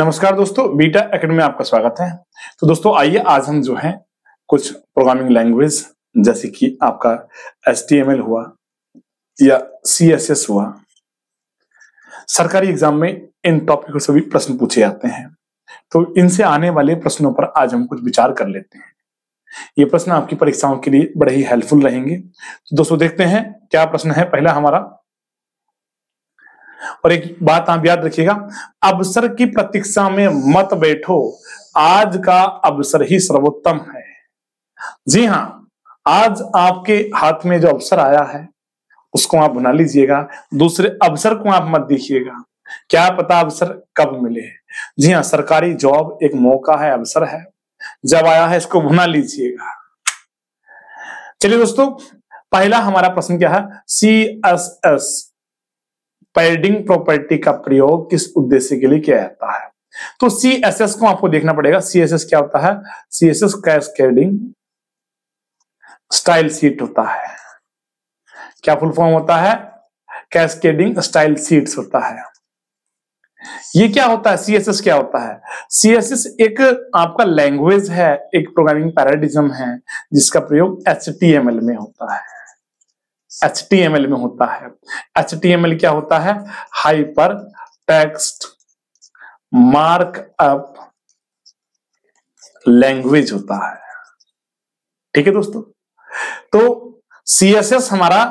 नमस्कार दोस्तों, beta academy में आपका स्वागत है। तो दोस्तों आइए आज हम जो है कुछ प्रोग्रामिंग लैंग्वेज जैसे कि आपका HTML हुआ या CSS हुआ, सरकारी एग्जाम में इन टॉपिकों से भी प्रश्न पूछे जाते हैं। तो इनसे आने वाले प्रश्नों पर आज हम कुछ विचार कर लेते हैं। ये प्रश्न आपकी परीक्षाओं के लिए बड़े ही हेल्पफुल रहेंगे। तो दोस्तों देखते हैं क्या प्रश्न है पहला हमारा। और एक बात आप याद रखिएगा, अवसर की प्रतीक्षा में मत बैठो, आज का अवसर ही सर्वोत्तम है। जी हां, आज आपके हाथ में जो अवसर आया है उसको आप बना लीजिएगा, दूसरे अवसर को आप मत देखिएगा, क्या पता अवसर कब मिले। जी हां, सरकारी जॉब एक मौका है, अवसर है, जब आया है इसको भुना लीजिएगा। चलिए दोस्तों, पहला हमारा प्रश्न क्या है, CSS पैडिंग प्रॉपर्टी का प्रयोग किस उद्देश्य के लिए किया जाता है। तो CSS को आपको देखना पड़ेगा। CSS क्या होता है, CSS कैस्केडिंग स्टाइल शीट होता है। क्या फुल फॉर्म होता है, कैस्केडिंग स्टाइल शीट्स होता है। ये क्या होता है, CSS क्या होता है, CSS एक आपका लैंग्वेज है, एक प्रोग्रामिंग पैराडिज्म है जिसका प्रयोग HTML में होता है। HTML में होता है। HTML क्या होता है, हाइपर टेक्स्ट मार्कअप लैंग्वेज होता है। ठीक है दोस्तों, तो CSS हमारा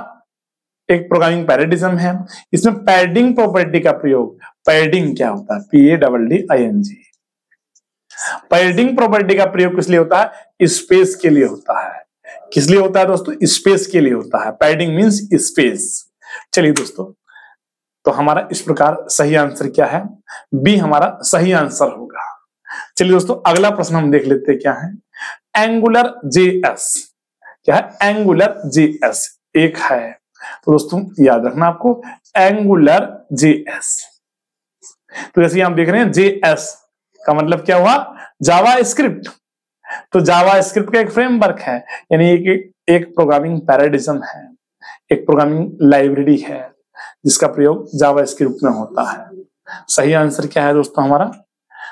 एक प्रोग्रामिंग पैराडिज्म है। इसमें पैडिंग प्रॉपर्टी का प्रयोग, पैडिंग क्या होता है, PADDING, पैडिंग प्रॉपर्टी का प्रयोग किस लिए होता है, स्पेस के लिए होता है। किस लिए होता है दोस्तों, स्पेस के लिए होता है। Padding means space. चलिए दोस्तों, तो हमारा इस प्रकार सही आंसर क्या है, बी हमारा सही आंसर होगा। चलिए दोस्तों, अगला प्रश्न हम देख लेते हैं क्या है, एंगुलर JS क्या है, एंगुलर JS एक है। तो दोस्तों याद रखना आपको, एंगुलर JS। तो जैसे आप देख रहे हैं JS का मतलब क्या हुआ, जावा स्क्रिप्ट। तो जावा स्क्रिप्ट का एक फ्रेमवर्क है, यानी एक प्रोग्रामिंग पैराडिज्म है, एक प्रोग्रामिंग लाइब्रेरी है जिसका प्रयोग जावा स्क्रिप्ट में होता है। सही आंसर क्या है दोस्तों, हमारा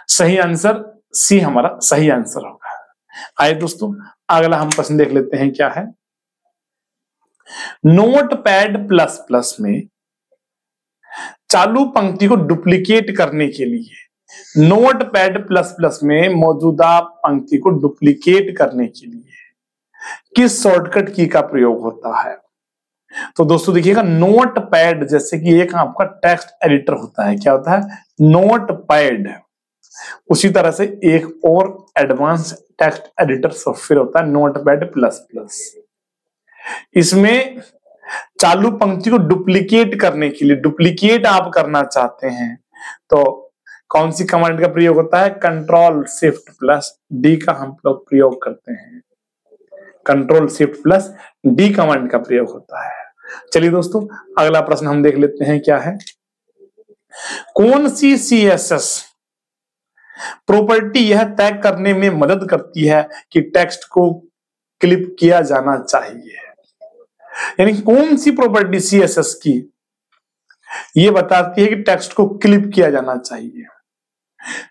सही आंसर सी हमारा सही आंसर होगा। आइए दोस्तों, अगला हम प्रश्न देख लेते हैं क्या है, Notepad++ में चालू पंक्ति को डुप्लीकेट करने के लिए, Notepad++ में मौजूदा पंक्ति को डुप्लीकेट करने के लिए किस शॉर्टकट की का प्रयोग होता है। तो दोस्तों देखिएगा, नोटपैड जैसे कि एक आपका टेक्स्ट एडिटर होता है, क्या होता है, नोटपैड, उसी तरह से एक और एडवांस टेक्स्ट एडिटर सॉफ्टवेयर होता है Notepad++। इसमें चालू पंक्ति को डुप्लीकेट करने के लिए, डुप्लीकेट आप करना चाहते हैं तो कौन सी कमांड का प्रयोग होता है, Ctrl+Shift+D का हम लोग प्रयोग करते हैं। Ctrl+Shift+D कमांड का प्रयोग होता है। चलिए दोस्तों, अगला प्रश्न हम देख लेते हैं क्या है, कौन सी CSS प्रॉपर्टी यह तय करने में मदद करती है कि टेक्स्ट को क्लिप किया जाना चाहिए। यानी कौन सी प्रॉपर्टी CSS की ये बताती है कि टेक्स्ट को क्लिप किया जाना चाहिए।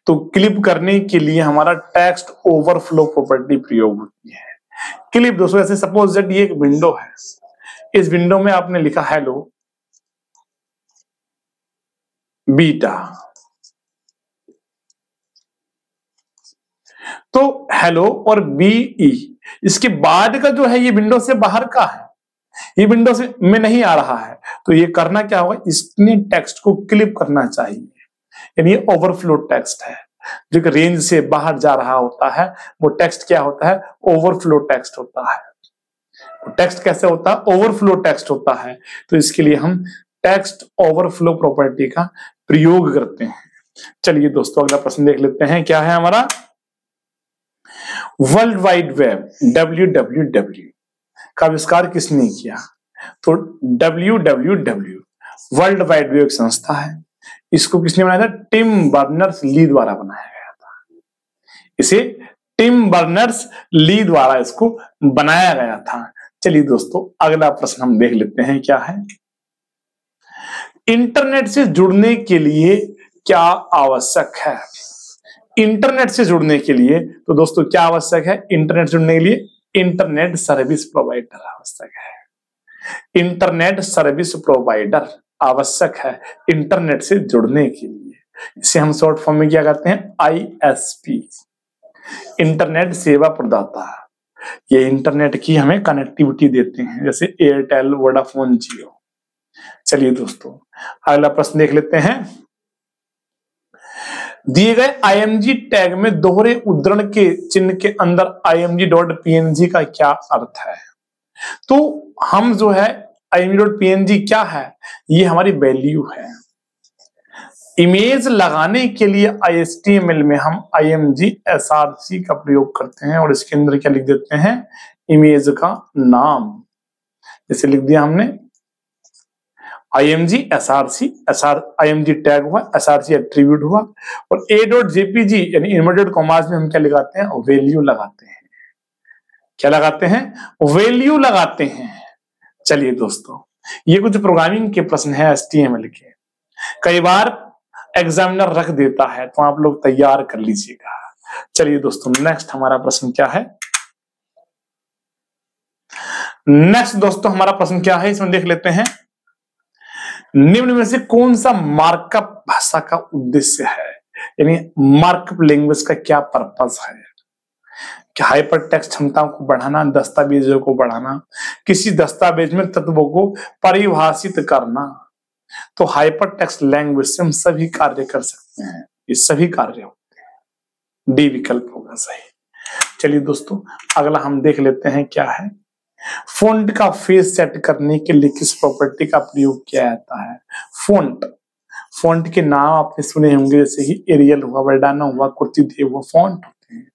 तो क्लिप करने के लिए हमारा टेक्स्ट ओवरफ्लो प्रॉपर्टी प्रयोग होती है। क्लिप दोस्तों, ऐसे सपोज दैट ये एक विंडो है, इस विंडो में आपने लिखा हेलो बीटा, तो हेलो और BE इसके बाद का जो है ये विंडो से बाहर का है, ये विंडो से में नहीं आ रहा है। तो ये करना क्या होगा, इसने टेक्स्ट को क्लिप करना चाहिए, यानी ये ओवरफ्लो टेक्स्ट है जो कि रेंज से बाहर जा रहा होता है। वो टेक्स्ट क्या होता है, ओवरफ्लो टेक्स्ट होता है। वो टेक्स्ट कैसे होता है, ओवरफ्लो टेक्स्ट होता है। तो इसके लिए हम टेक्स्ट ओवरफ्लो प्रॉपर्टी का प्रयोग करते हैं। चलिए दोस्तों, अगला प्रश्न देख लेते हैं क्या है हमारा, वर्ल्ड वाइड वेब WWW का आविष्कार किसने किया। तो WWW वर्ल्ड वाइड वेब संस्था है, इसको किसने बनाया था, टिम बर्नर्स-ली द्वारा बनाया गया था। इसे टिम बर्नर्स-ली द्वारा इसको बनाया गया था। चलिए दोस्तों, अगला प्रश्न हम देख लेते हैं क्या है, इंटरनेट से जुड़ने के लिए क्या आवश्यक है। इंटरनेट से जुड़ने के लिए तो दोस्तों क्या आवश्यक है? इंटरनेट जुड़ने के लिए इंटरनेट सर्विस प्रोवाइडर आवश्यक है। इंटरनेट सर्विस प्रोवाइडर आवश्यक है इंटरनेट से जुड़ने के लिए। इसे हम शॉर्ट फॉर्म में क्या कहते हैं? ISP, इंटरनेट सेवा प्रदाता। ये इंटरनेट की हमें कनेक्टिविटी देते हैं, जैसे एयरटेल, वोडाफोन, जियो। चलिए दोस्तों अगला प्रश्न देख लेते हैं। दिए गए IMG टैग में दोहरे उद्धरण के चिन्ह के अंदर img.png का क्या अर्थ है? तो हम जो है img.png क्या है? ये हमारी वैल्यू है। इमेज लगाने के लिए HTML में हम img src का प्रयोग करते हैं और इसके अंदर क्या लिख देते हैं? इमेज का नाम। जैसे लिख दिया हमने img src, img टैग हुआ, src एट्रीब्यूट हुआ, और a.jpg यानी इन्वर्टेड कॉमास में हम क्या लगाते हैं? वैल्यू लगाते हैं। क्या लगाते हैं? वैल्यू लगाते हैं। चलिए दोस्तों ये कुछ प्रोग्रामिंग के प्रश्न है HTML के, कई बार एग्जामिनर रख देता है, तो आप लोग तैयार कर लीजिएगा। चलिए दोस्तों नेक्स्ट हमारा प्रश्न क्या है? नेक्स्ट दोस्तों हमारा प्रश्न क्या है, इसमें देख लेते हैं। निम्न में से कौन सा मार्कअप भाषा का उद्देश्य है? यानी मार्कअप लैंग्वेज का क्या पर्पस है? क्या हाइपर टेक्स्ट क्षमताओं को बढ़ाना, दस्तावेजों को बढ़ाना, किसी दस्तावेज में तत्वों को परिभाषित करना। तो हाइपर टेक्स्ट लैंग्वेज से हम सभी कार्य कर सकते हैं, ये सभी कार्य होते हैं। डी विकल्प होगा सही। चलिए दोस्तों अगला हम देख लेते हैं क्या है। फॉन्ट का फेस सेट करने के लिए किस प्रॉपर्टी का प्रयोग किया जाता है? फॉन्ट के नाम आपने सुने होंगे, जैसे कि एरियल हुआ, वर्डाना हुआ, कुर्तिदेव हुआ, फॉन्ट होते हैं।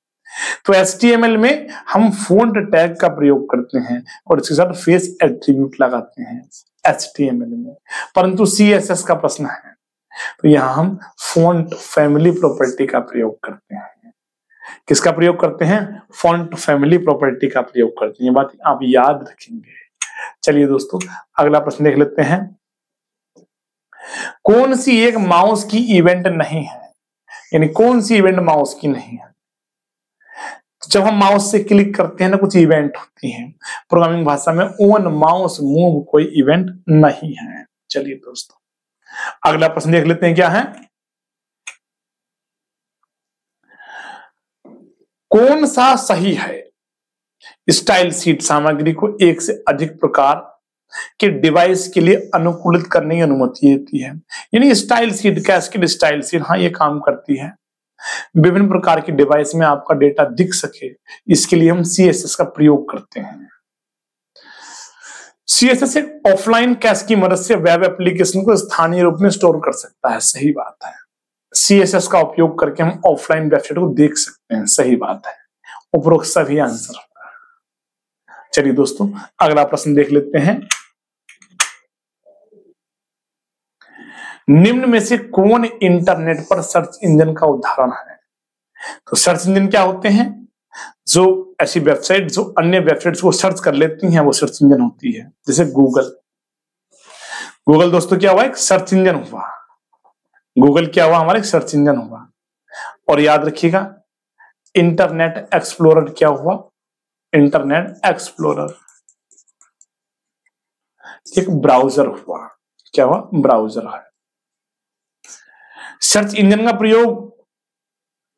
तो HTML में हम फॉन्ट टैग का प्रयोग करते हैं और इसके साथ फेस एट्रीब्यूट लगाते हैं HTML में। परंतु CSS का प्रश्न है तो यहां हम फॉन्ट फैमिली प्रॉपर्टी का प्रयोग करते हैं। किसका प्रयोग करते हैं? फॉन्ट फैमिली प्रॉपर्टी का प्रयोग करते हैं। ये बात आप याद रखेंगे। चलिए दोस्तों अगला प्रश्न देख लेते हैं। कौन सी एक माउस की इवेंट नहीं है? यानी कौन सी इवेंट माउस की नहीं है? जब हम माउस से क्लिक करते हैं ना, कुछ इवेंट होती हैं। प्रोग्रामिंग भाषा में ऑन माउस मूव कोई इवेंट नहीं है। चलिए दोस्तों अगला प्रश्न देख लेते हैं क्या है। कौन सा सही है? स्टाइल शीट सामग्री को एक से अधिक प्रकार के डिवाइस के लिए अनुकूलित करने की अनुमति देती है। यानी style sheet, cascade style sheet, हाँ ये काम करती है। विभिन्न प्रकार की डिवाइस में आपका डेटा दिख सके, इसके लिए हम CSS का प्रयोग करते हैं। CSS एक ऑफलाइन कैश की मदद से वेब एप्लीकेशन को स्थानीय रूप में स्टोर कर सकता है। सही बात है। CSS का उपयोग करके हम ऑफलाइन वेबसाइट को देख सकते हैं। सही बात है। उपरोक्त सभी आंसर होगा। चलिए दोस्तों अगला प्रश्न देख लेते हैं। निम्न में से कौन इंटरनेट पर सर्च इंजन का उदाहरण है? तो सर्च इंजन क्या होते हैं? जो ऐसी वेबसाइट जो अन्य वेबसाइट्स को सर्च कर लेती हैं वो सर्च इंजन होती है। जैसे गूगल दोस्तों क्या हुआ? एक सर्च इंजन हुआ। गूगल क्या हुआ? हमारा एक सर्च इंजन हुआ। और याद रखिएगा इंटरनेट एक्सप्लोरर क्या हुआ? इंटरनेट एक्सप्लोरर एक ब्राउजर हुआ। क्या हुआ? ब्राउजर है। सर्च इंजन का प्रयोग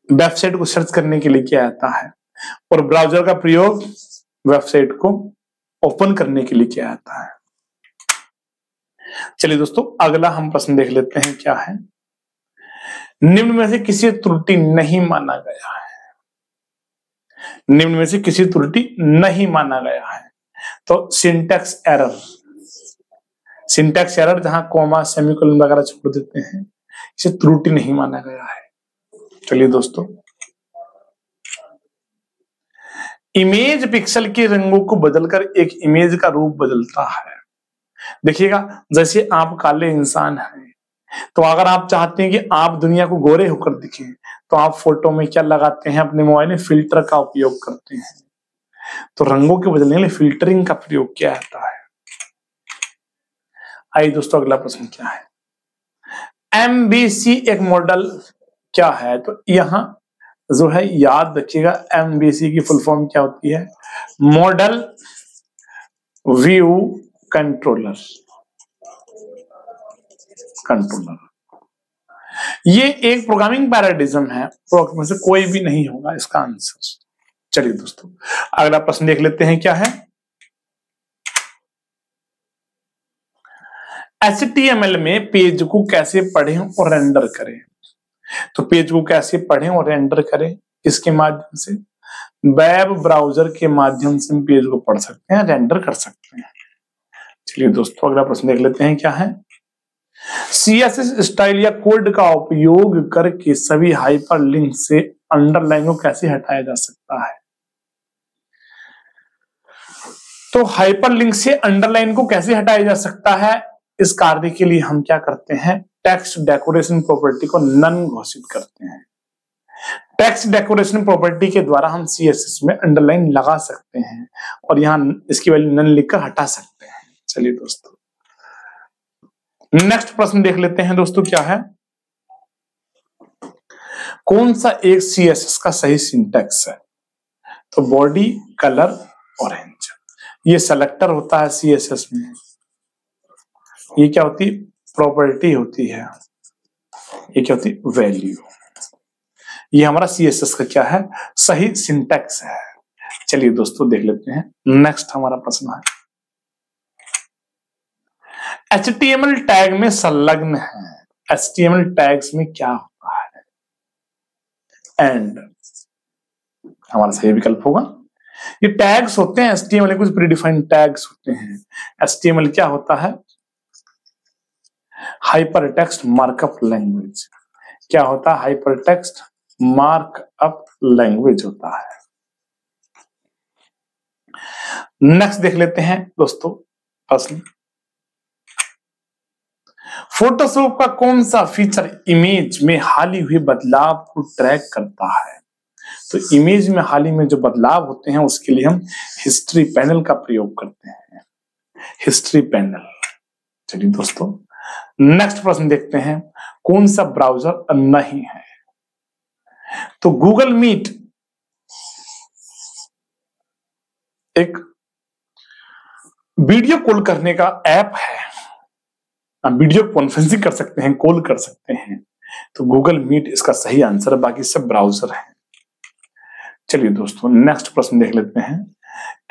वेबसाइट को सर्च करने के लिए किया जाता है और ब्राउजर का प्रयोग वेबसाइट को ओपन करने के लिए किया जाता है। चलिए दोस्तों अगला हम प्रश्न देख लेते हैं क्या है। निम्न में से किसी त्रुटि नहीं माना गया है? निम्न में से किसी त्रुटि नहीं माना गया है तो सिंटैक्स एरर जहां कॉमा सेमीकोलन वगैरह छोड़ देते हैं इसे त्रुटि नहीं माना गया है। चलिए दोस्तों इमेज पिक्सल के रंगों को बदलकर एक इमेज का रूप बदलता है। देखिएगा जैसे आप काले इंसान हैं तो अगर आप चाहते हैं कि आप दुनिया को गोरे होकर दिखें तो आप फोटो में क्या लगाते हैं? अपने मोबाइल में फिल्टर का उपयोग करते हैं। तो रंगों के बदलने के लिए फिल्टरिंग का प्रयोग किया जाता है। आइए दोस्तों अगला प्रश्न क्या है। MVC एक मॉडल क्या है? तो यहाँ जो है याद रखिएगा, MVC की फुल फॉर्म क्या होती है? Model view controller. ये एक प्रोग्रामिंग पैराडिज्म है, तो में से कोई भी नहीं होगा इसका आंसर। चलिए दोस्तों, अगला प्रश्न देख लेते हैं क्या है। HTML में पेज को कैसे पढ़ें और रेंडर करें? तो पेज को कैसे पढ़ें और रेंडर करें, किसके माध्यम से? वेब ब्राउजर के माध्यम से हम पेज को पढ़ सकते हैं, रेंडर कर सकते हैं। चलिए दोस्तों, अगला प्रश्न देख लेते हैं क्या है। CSS स्टाइल या कोड का उपयोग करके सभी हाइपरलिंक से अंडरलाइन को कैसे हटाया जा सकता है? तो हाइपरलिंक से अंडरलाइन को कैसे हटाया जा सकता है, इस कार्य के लिए हम क्या करते हैं? टेक्स्ट डेकोरेशन प्रॉपर्टी को नन घोषित करते हैं। टेक्स्ट डेकोरेशन प्रॉपर्टी के द्वारा हम CSS में अंडरलाइन लगा सकते हैं और यहां इसकी वैल्यू नन लिखकर हटा सकते हैं। चलिए दोस्तों, नेक्स्ट प्रश्न देख लेते हैं दोस्तों क्या है। कौन सा एक CSS का सही सिंटैक्स है? तो बॉडी कलर ऑरेंज, ये सेलेक्टर होता है CSS में। ये क्या होती है? प्रॉपर्टी होती है। ये क्या होती है? वैल्यू। ये हमारा CSS का क्या है? सही सिंटैक्स है। चलिए दोस्तों, देख लेते हैं नेक्स्ट हमारा प्रश्न है। HTML टैग में संलग्न है। HTML टैग्स में क्या होता है? एंड हमारा सही विकल्प होगा। ये टैग्स होते हैं HTML के, कुछ प्रीडिफाइंड टैग्स होते हैं। HTML क्या होता है? Hypertext markup language. क्या होता है? हाइपरटेक्स्ट मार्कअप लैंग्वेज होता है। नेक्स्ट देख लेते हैं दोस्तों प्रश्न। फोटोशॉप का कौन सा फीचर इमेज में हाल ही हुए बदलाव को ट्रैक करता है? तो इमेज में हाल ही में जो बदलाव होते हैं उसके लिए हम हिस्ट्री पैनल का प्रयोग करते हैं। History panel. चलिए दोस्तों, नेक्स्ट प्रश्न देखते हैं। कौन सा ब्राउजर नहीं है? तो गूगल मीट एक वीडियो कॉल करने का ऐप है। आप वीडियो कॉन्फ्रेंसिंग कर सकते हैं, कॉल कर सकते हैं। तो गूगल मीट इसका सही आंसर है, बाकी सब ब्राउजर है। चलिए दोस्तों, नेक्स्ट प्रश्न देख लेते हैं।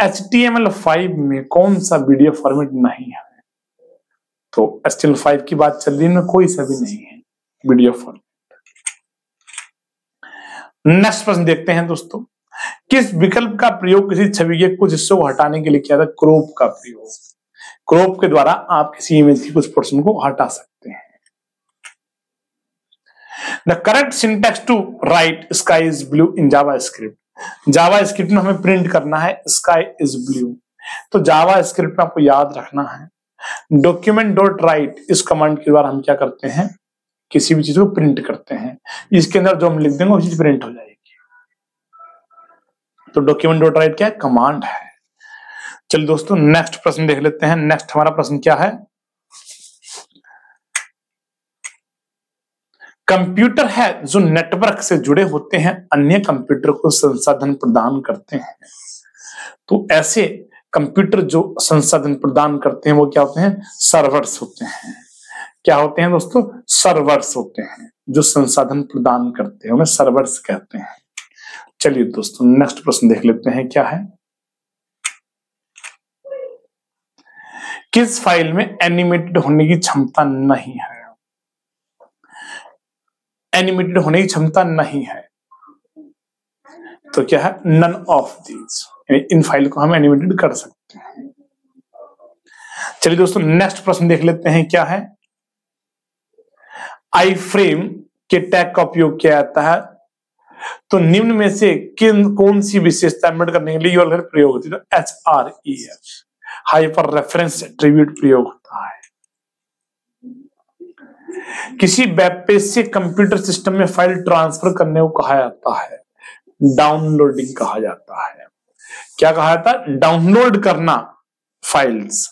HTML5 में कौन सा वीडियो फॉर्मेट नहीं है? तो HTML5 की बात चल रही है, कोई सा भी नहीं है वीडियो फॉर्मेट। नेक्स्ट प्रश्न देखते हैं दोस्तों। किस विकल्प का प्रयोग किसी छवि के कुछ हिस्सों को हटाने के लिए किया था? क्रॉप का प्रयोग। क्रॉप के द्वारा आप किसी इमेज की कुछ पोर्शन को हटा सकते हैं। The correct syntax to write sky is blue in JavaScript. JavaScript में हमें प्रिंट करना है स्काई इज ब्लू। तो जावास्क्रिप्ट में आपको याद रखना है डॉक्यूमेंट डॉट राइट, इस कमांड के द्वारा हम क्या करते हैं? किसी भी चीज को प्रिंट करते हैं। इसके अंदर जो हम लिख देंगे वो चीज प्रिंट हो जाएगी। तो डॉक्यूमेंट डॉट राइट क्या है? कमांड है। चलिए दोस्तों, नेक्स्ट प्रश्न देख लेते हैं। नेक्स्ट हमारा प्रश्न क्या है? कंप्यूटर है जो नेटवर्क से जुड़े होते हैं, अन्य कंप्यूटर को संसाधन प्रदान करते हैं। तो ऐसे कंप्यूटर जो संसाधन प्रदान करते हैं वो क्या होते हैं? सर्वर्स होते हैं। क्या होते हैं दोस्तों? सर्वर्स होते हैं जो संसाधन प्रदान करते हैं, उन्हें सर्वर्स कहते हैं। चलिए दोस्तों, नेक्स्ट प्रश्न देख लेते हैं क्या है। किस फाइल में एनिमेटेड होने की क्षमता नहीं है? एनिमेटेड होने की क्षमता नहीं है तो क्या है? None of these. इन फाइल को हम एनिमेटेड कर सकते हैं। चलिए दोस्तों, नेक्स्ट प्रश्न देख लेते हैं क्या है। आई फ्रेम के टैग का उपयोग किया जाता है, तो निम्न में से कौन सी विशेषता एम्बेड करने के लिए यूआरएल प्रयोग होती है? तो HREF हाइपर रेफरेंस एट्रीब्यूट प्रयोग होता है। किसी वेब पेज से कंप्यूटर सिस्टम में फाइल ट्रांसफर करने को कहा जाता है? डाउनलोडिंग कहा जाता है। क्या कहा जाता है? डाउनलोड करना फाइल्स।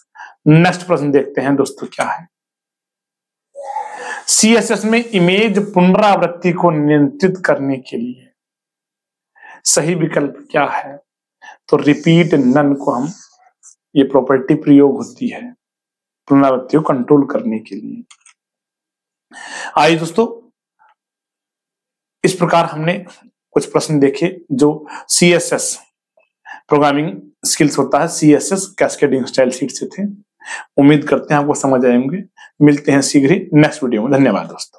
नेक्स्ट प्रश्न देखते हैं दोस्तों क्या है। CSS में इमेज पुनरावृत्ति को नियंत्रित करने के लिए सही विकल्प क्या है? तो रिपीट नन को हम, ये प्रॉपर्टी प्रयोग होती है पुनरावृत्तियों कंट्रोल करने के लिए। आइए दोस्तों, इस प्रकार हमने कुछ प्रश्न देखे जो CSS प्रोग्रामिंग स्किल्स होता है, CSS कैस्केडिंग स्टाइल शीट से थे। उम्मीद करते हैं आपको समझ आएंगे। मिलते हैं शीघ्र ही नेक्स्ट वीडियो में। धन्यवाद दोस्तों।